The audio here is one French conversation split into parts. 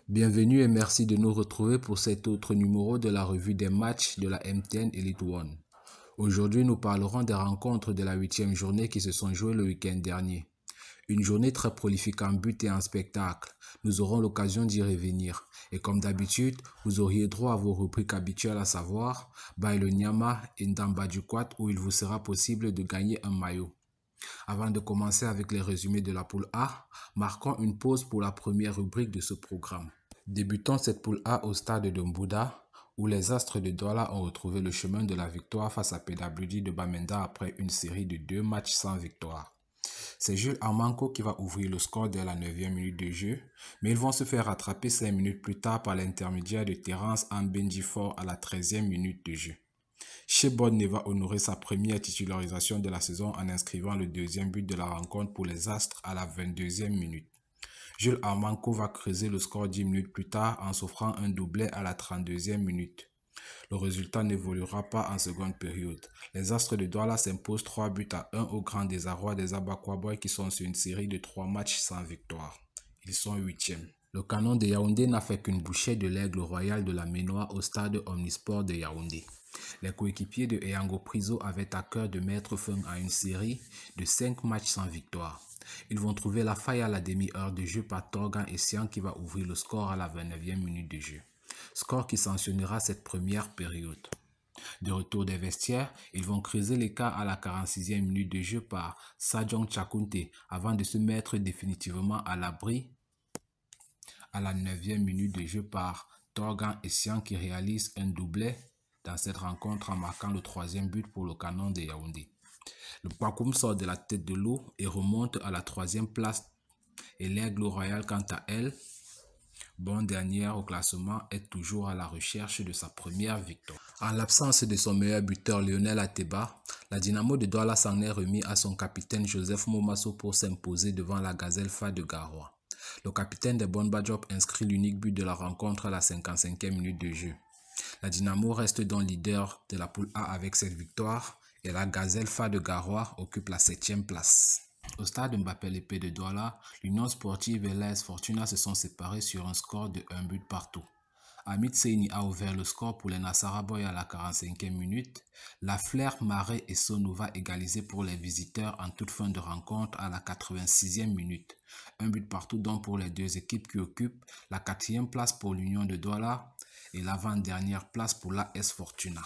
Bienvenue et merci de nous retrouver pour cet autre numéro de la revue des matchs de la MTN Elite One. Aujourd'hui, nous parlerons des rencontres de la 8e journée qui se sont jouées le week-end dernier. Une journée très prolifique en buts et en spectacle. Nous aurons l'occasion d'y revenir. Et comme d'habitude, vous auriez droit à vos rubriques habituelles, à savoir Bailo Nyama et Ndamba du Quad, où il vous sera possible de gagner un maillot. Avant de commencer avec les résumés de la poule A, marquons une pause pour la première rubrique de ce programme. Débutons cette poule A au stade de Mbouda, où les Astres de Douala ont retrouvé le chemin de la victoire face à PWD de Bamenda après une série de 2 matchs sans victoire. C'est Jules Armanco qui va ouvrir le score dès la 9e minute de jeu, mais ils vont se faire rattraper 5 minutes plus tard par l'intermédiaire de Terence Ambenjifor à la 13e minute de jeu. Chebonne va honorer sa première titularisation de la saison en inscrivant le deuxième but de la rencontre pour les Astres à la 22e minute. Jules Armanco va creuser le score 10 minutes plus tard en s'offrant un doublet à la 32e minute. Le résultat n'évoluera pas en seconde période. Les Astres de Douala s'imposent 3 buts à 1 au grand désarroi des Abakwa Boys qui sont sur une série de 3 matchs sans victoire. Ils sont 8e. Le canon de Yaoundé n'a fait qu'une bouchée de l'aigle royal de la Ménois au stade Omnisport de Yaoundé. Les coéquipiers de Eyango Priso avaient à cœur de mettre fin à une série de 5 matchs sans victoire. Ils vont trouver la faille à la demi-heure de jeu par Torgan Essian qui va ouvrir le score à la 29e minute de jeu. Score qui sanctionnera cette première période. De retour des vestiaires, ils vont creuser l'écart à la 46e minute de jeu par Sajong Chakunte avant de se mettre définitivement à l'abri à la 9e minute de jeu par Torgan Essian qui réalise un doublet dans cette rencontre en marquant le 3e but pour le canon de Yaoundé. Le Kwakum sort de la tête de l'eau et remonte à la 3e place et l'Aigle Royal quant à elle, bonne dernière au classement, est toujours à la recherche de sa première victoire. En l'absence de son meilleur buteur Lionel Ateba, la Dynamo de Douala s'en est remis à son capitaine Joseph Momasso pour s'imposer devant la Gazelle Fa de Garoua. Le capitaine des Bonba Diop inscrit l'unique but de la rencontre à la 55e minute de jeu. La Dynamo reste donc leader de la poule A avec cette victoire et la Gazelle Fa de Garoua occupe la 7e place. Au stade Mbappé Lépée de Douala, l'Union sportive et l'AS Fortuna se sont séparés sur un score de 1 but partout. Hamid Seini a ouvert le score pour les Nassara Boys à la 45e minute. La Flair, Marais et Sonou va égaliser pour les visiteurs en toute fin de rencontre à la 86e minute. Un but partout donc pour les deux équipes qui occupent la 4e place pour l'Union de Douala et l'avant-dernière place pour l'AS Fortuna.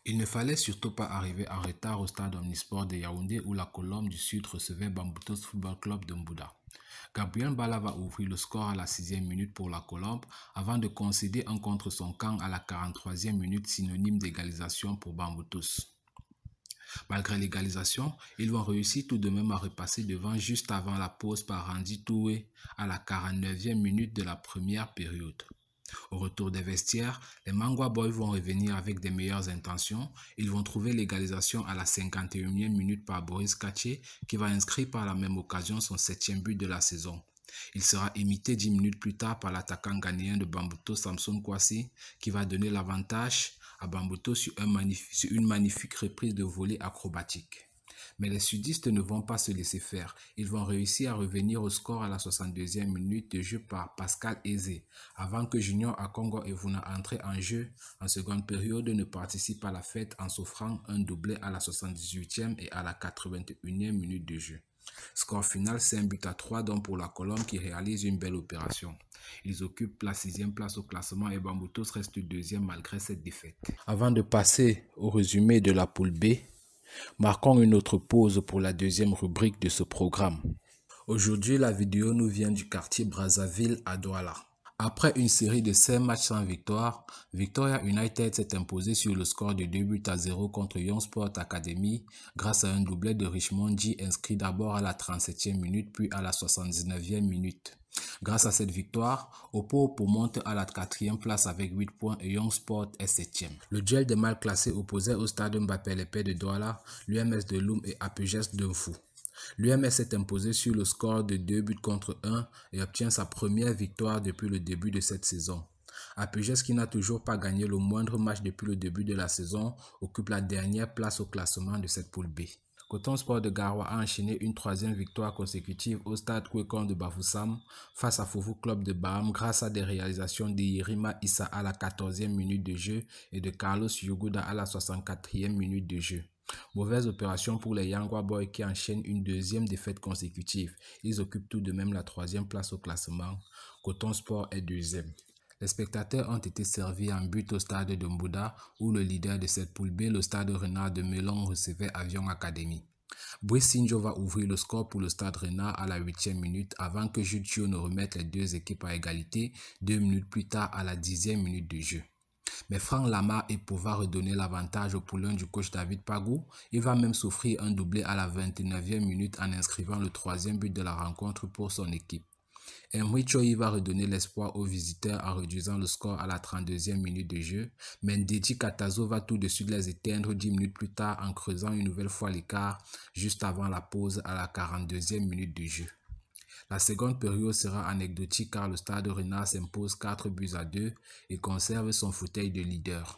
Il ne fallait surtout pas arriver en retard au stade Omnisport de Yaoundé où la Colombe du Sud recevait Bamboutos Football Club de Mbouda. Gabriel Mbala va ouvrir le score à la 6e minute pour la Colombe avant de concéder un contre son camp à la 43e minute synonyme d'égalisation pour Bamboutos. Malgré l'égalisation, ils vont réussir tout de même à repasser devant juste avant la pause par Randy Toué à la 49e minute de la première période. Au retour des vestiaires, les Mangwa Boys vont revenir avec des meilleures intentions. Ils vont trouver l'égalisation à la 51e minute par Boris Kaché qui va inscrire par la même occasion son 7e but de la saison. Il sera imité 10 minutes plus tard par l'attaquant ghanéen de Bambouto Samson Kwasi qui va donner l'avantage à Bambouto sur une magnifique reprise de volée acrobatique. Mais les sudistes ne vont pas se laisser faire. Ils vont réussir à revenir au score à la 62e minute de jeu par Pascal Eze, avant que Junior Akongo Evuna entré en jeu en seconde période ne participe à la fête en s'offrant un doublet à la 78e et à la 81e minute de jeu. Score final 5 buts à 3 donc pour la Colombe qui réalise une belle opération. Ils occupent la 6e place au classement et Bamboutos reste 2e malgré cette défaite. Avant de passer au résumé de la poule B, marquons une autre pause pour la deuxième rubrique de ce programme. Aujourd'hui, la vidéo nous vient du quartier Brazzaville à Douala. Après une série de 5 matchs sans victoire, Victoria United s'est imposé sur le score de 2 buts à 0 contre Young Sport Academy grâce à un doublet de Richmond G inscrit d'abord à la 37e minute puis à la 79e minute. Grâce à cette victoire, Opopo monte à la 4e place avec 8 points et Young Sport est 7e. Le duel des mal classés opposait au stade Mbappé Lépée de Douala, l'UMS de Loum et APGS de Mfou. L'UMS s'est imposé sur le score de 2 buts contre 1 et obtient sa première victoire depuis le début de cette saison. APGS, qui n'a toujours pas gagné le moindre match depuis le début de la saison, occupe la dernière place au classement de cette poule B. Coton Sport de Garoua a enchaîné une troisième victoire consécutive au stade Kwekon de Bafoussam face à Foufou Club de Baham grâce à des réalisations de Yerima Issa à la 14e minute de jeu et de Carlos Yoguda à la 64e minute de jeu. Mauvaise opération pour les Yangwa Boys qui enchaînent une deuxième défaite consécutive. Ils occupent tout de même la troisième place au classement. Coton Sport est deuxième. Les spectateurs ont été servis en but au stade de Mbouda où le leader de cette poule B, le stade Renard de Melon, recevait Avion Academy. Brissinjo va ouvrir le score pour le stade Renard à la 8e minute avant que Jutio ne remette les deux équipes à égalité 2 minutes plus tard à la 10e minute de jeu. Mais Franck Lamar est pouvoir redonner l'avantage au poulain du coach David Pagou. Il va même s'offrir un doublé à la 29e minute en inscrivant le troisième but de la rencontre pour son équipe. Emery Choi va redonner l'espoir aux visiteurs en réduisant le score à la 32e minute de jeu, mais Ndéji Katazo va tout de suite les éteindre 10 minutes plus tard en creusant une nouvelle fois l'écart juste avant la pause à la 42e minute de jeu. La seconde période sera anecdotique car le stade Renard s'impose 4 buts à 2 et conserve son fauteuil de leader.